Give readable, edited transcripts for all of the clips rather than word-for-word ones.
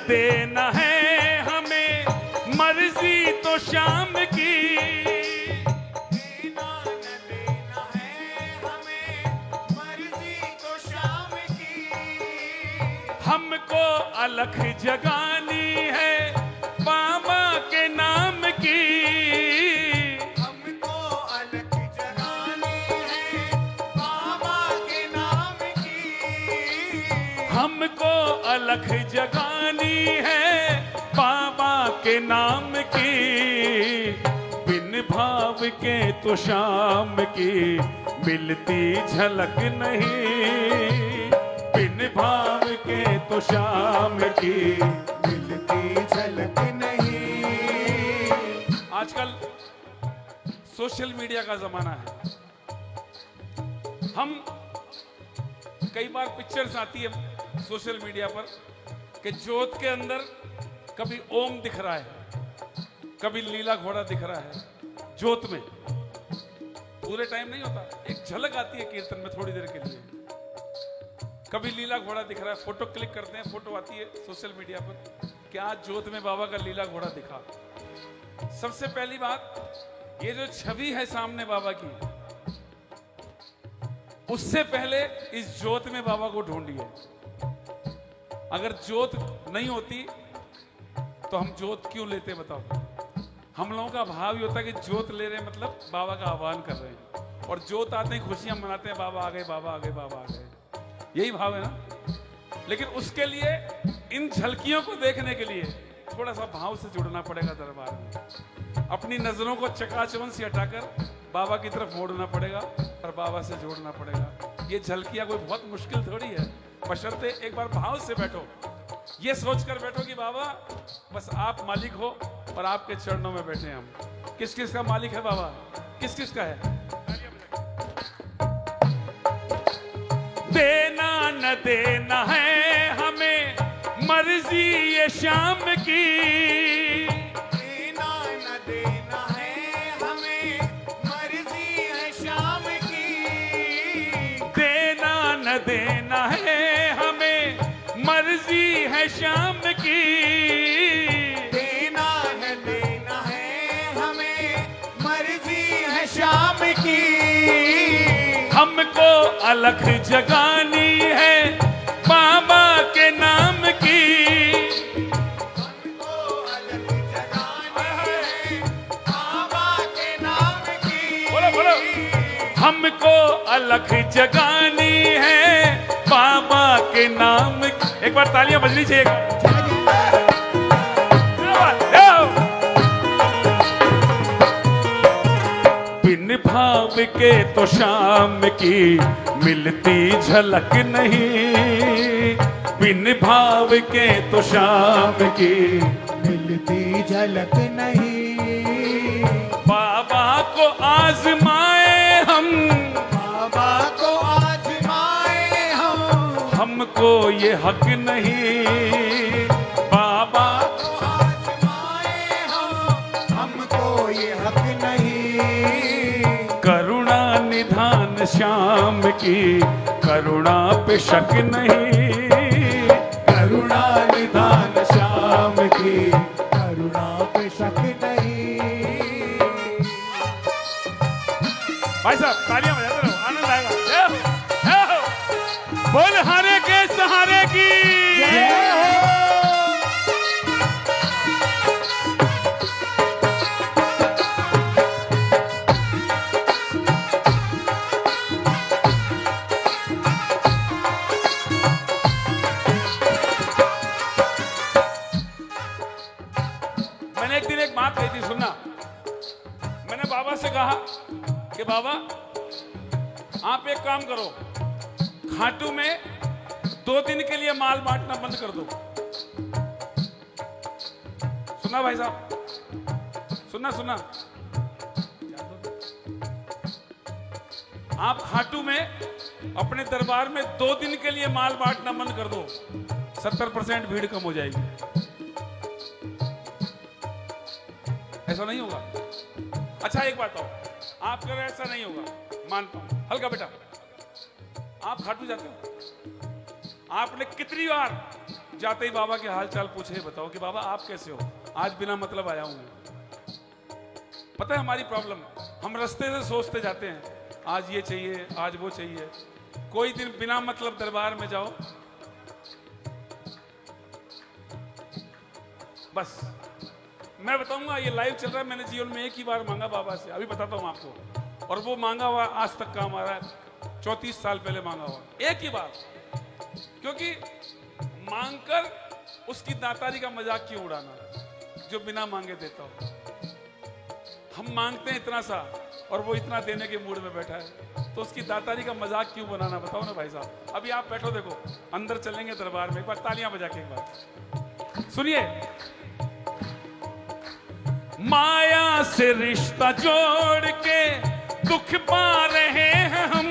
देना है हमें मर्जी तो शाम की, देना न देना है हमें मर्जी तो शाम की। हमको अलख जगानी है बाबा के नाम की, हमको अलग जगानी है बाबा के नाम की। हमको अलख जगानी है बाबा के नाम की। बिन भाव के तो शाम की मिलती झलक नहीं, बिन भाव के तो शाम की मिलती झलक नहीं। आजकल सोशल मीडिया का जमाना है। हम कई बार पिक्चर्स आती है सोशल मीडिया पर कि जोत के अंदर कभी ओम दिख रहा है, कभी लीला घोड़ा दिख रहा है जोत में। पूरे टाइम नहीं होता, एक झलक आती है कीर्तन में थोड़ी देर के लिए। कभी लीला घोड़ा दिख रहा है, फोटो क्लिक करते हैं, फोटो आती है सोशल मीडिया पर कि आज जोत में बाबा का लीला घोड़ा दिखा। सबसे पहली बात, ये जो छवि है सामने बाबा की, उससे पहले इस जोत में बाबा को ढूंढिए। अगर जोत नहीं होती तो हम जोत क्यों लेते बताओ? हम लोगों का भाव ये होता है कि जोत ले रहे हैं मतलब बाबा का आह्वान कर रहे हैं, और जोत आते ही खुशियां मनाते हैं, बाबा आ गए, बाबा आ गए, बाबा आ गए। यही भाव है ना। लेकिन उसके लिए इन झलकियों को देखने के लिए थोड़ा सा भाव से जुड़ना पड़ेगा दरबार में। अपनी नजरों को चकाचौंध से हटाकर बाबा की तरफ मोड़ना पड़ेगा और बाबा से जोड़ना पड़ेगा। ये झलकियां कोई बहुत मुश्किल थोड़ी है, बशर्ते एक बार भाव से बैठो, ये सोचकर बैठो कि बाबा बस आप मालिक हो और आपके चरणों में बैठे हम। किस किस का मालिक है बाबा? किस किस का है? देना न देना है हमें मर्जी ये शाम की, देना न देना है हमें मर्जी है शाम की। देना न देना है हमें मर्जी है शाम की। देना न देना है हमें मर्जी है शाम की। हमको अलख जगानी है बाबा के नाम की, हमको अलग जगानी है बाबा के नाम की। बोलो बोलो। हमको अलख जगानी है बाबा के नाम की। एक बार तालियां बजनी चाहिए। बिन भाव के तो शाम की मिलती झलक नहीं, बिन भाव के तो शाम की मिलती झलक नहीं। बाबा को आजमाए हम, बाबा को आजमाए हम, हमको ये हक नहीं। बाबा को आजमाए हम, हमको ये हक नहीं। करुणा निधान श्याम की करुणा पे शक नहीं, करुणा निधान श्याम की करुणा पे शक नहीं। भाई साहब तालियां बजाते रहो, आनंद आएगा। बोल हारे के सहारे की। मैंने एक दिन एक बात कही थी, सुनना। मैंने बाबा से कहा कि बाबा आप एक काम करो, खाटू में 2 दिन के लिए माल बांटना बंद कर दो। सुना भाई साहब, सुना सुना। आप खाटू में अपने दरबार में 2 दिन के लिए माल बांटना बंद कर दो, 70% भीड़ कम हो जाएगी। ऐसा नहीं होगा? अच्छा एक बात और, आप कह रहे हैं ऐसा नहीं होगा, मानता हूं। हल्का बेटा, आप खाटू जाते हो? आपने कितनी बार जाते ही बाबा के हाल चाल पूछे, बताओ कि बाबा आप कैसे हो, आज बिना मतलब आया हूं। पता है हमारी प्रॉब्लम, हम रास्ते से सोचते जाते हैं आज ये चाहिए, आज वो चाहिए। कोई दिन बिना मतलब दरबार में जाओ, बस मैं बताऊंगा, ये लाइव चल रहा है, मैंने जीवन में एक ही बार मांगा बाबा से, अभी बताता हूं आपको। और वो मांगा हुआ आज तक काम आ रहा है, 34 साल पहले मांगा हुआ, एक ही बार। क्योंकि मांगकर उसकी दातारी का मजाक क्यों उड़ाना जो बिना मांगे देता हो। हम मांगते हैं इतना सा और वो इतना देने के मूड में बैठा है, तो उसकी दातारी का मजाक क्यों बनाना, बताओ ना भाई साहब। अभी आप बैठो, देखो अंदर चलेंगे दरबार में, एक बार तालियां बजा के एक बार सुनिए। माया से रिश्ता जोड़ के दुख पा रहे हैं हम,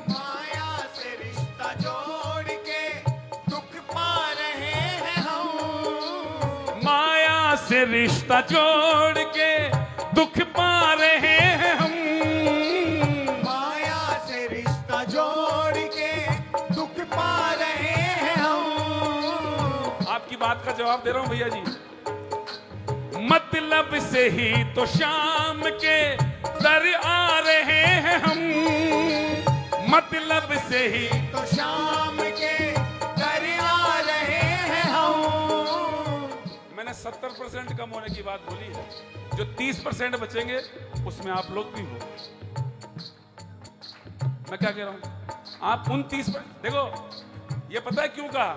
माया से रिश्ता जोड़ के दुख पा रहे हैं हम, माया से रिश्ता जोड़ के दुख पा रहे हैं हम, माया से रिश्ता जोड़ के दुख पा रहे हैं हम। आपकी बात का जवाब दे रहा हूं भैया जी। मतलब से ही तो शाम के दर आ रहे हैं हम, मतलब से ही तो शाम के दर आ रहे हैं हम। मैंने 70% कम होने की बात बोली है, जो 30% बचेंगे उसमें आप लोग भी हो। मैं क्या कह रहा हूं, आप उन 30%, देखो ये पता है क्यों कहा,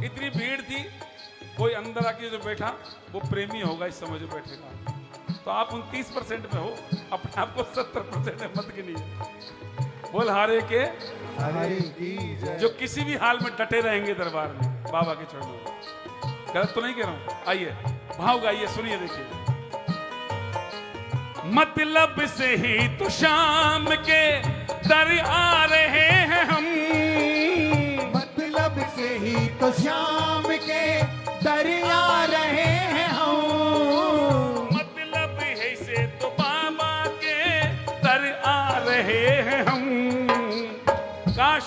इतनी भीड़ थी, कोई अंदर आके जो बैठा वो प्रेमी होगा इस समय जो बैठेगा, तो आप 29% में हो, अपने आप को 70% में मत गिनिए। बोल हारे के हरे की जय। जो किसी भी हाल में डटे रहेंगे दरबार में बाबा के चरणों में। गलत तो नहीं कह रहा हूं, आइए भाव गाइए, सुनिए, देखिए। मतलब से ही तो शाम के दर आ रहे हैं हम, मतलब से ही तो शाम के दर आ रहे हैं हम, मतलब है से तो बाबा के दर आ रहे हैं हम। काश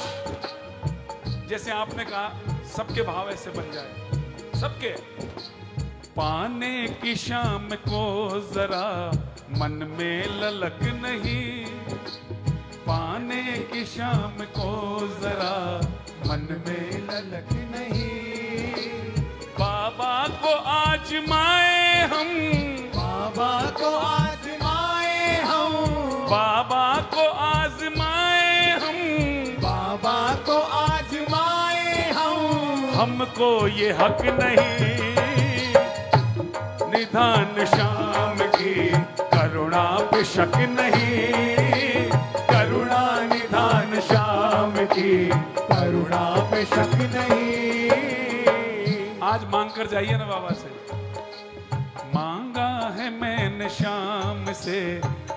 जैसे आपने कहा सबके भाव ऐसे बन जाए, सबके। पाने की शाम को जरा मन में ललक नहीं, पाने की शाम को जरा मन में ललक नहीं, बाबा को आजमाए हम, बाबा को आजमाए हम, बाबा को आजमाए हम, बाबा को आजमाए हम। हमको ये हक नहीं निधान शाम की, करुणा पे शक नहीं, करुणा निधान शाम की, करुणा पे शक नहीं। आज मांग कर जाइए ना बाबा से। मांगा है मैंने शाम से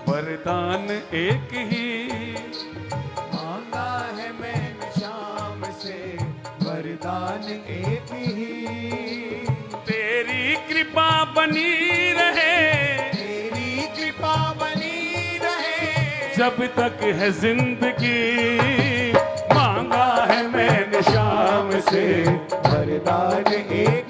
वरदान एक ही, मांगा है मैंने शाम से वरदान एक ही, तेरी कृपा बनी रहे, तेरी कृपा बनी रहे, जब तक है जिंदगी। मांगा है मैंने शाम से वरदान एक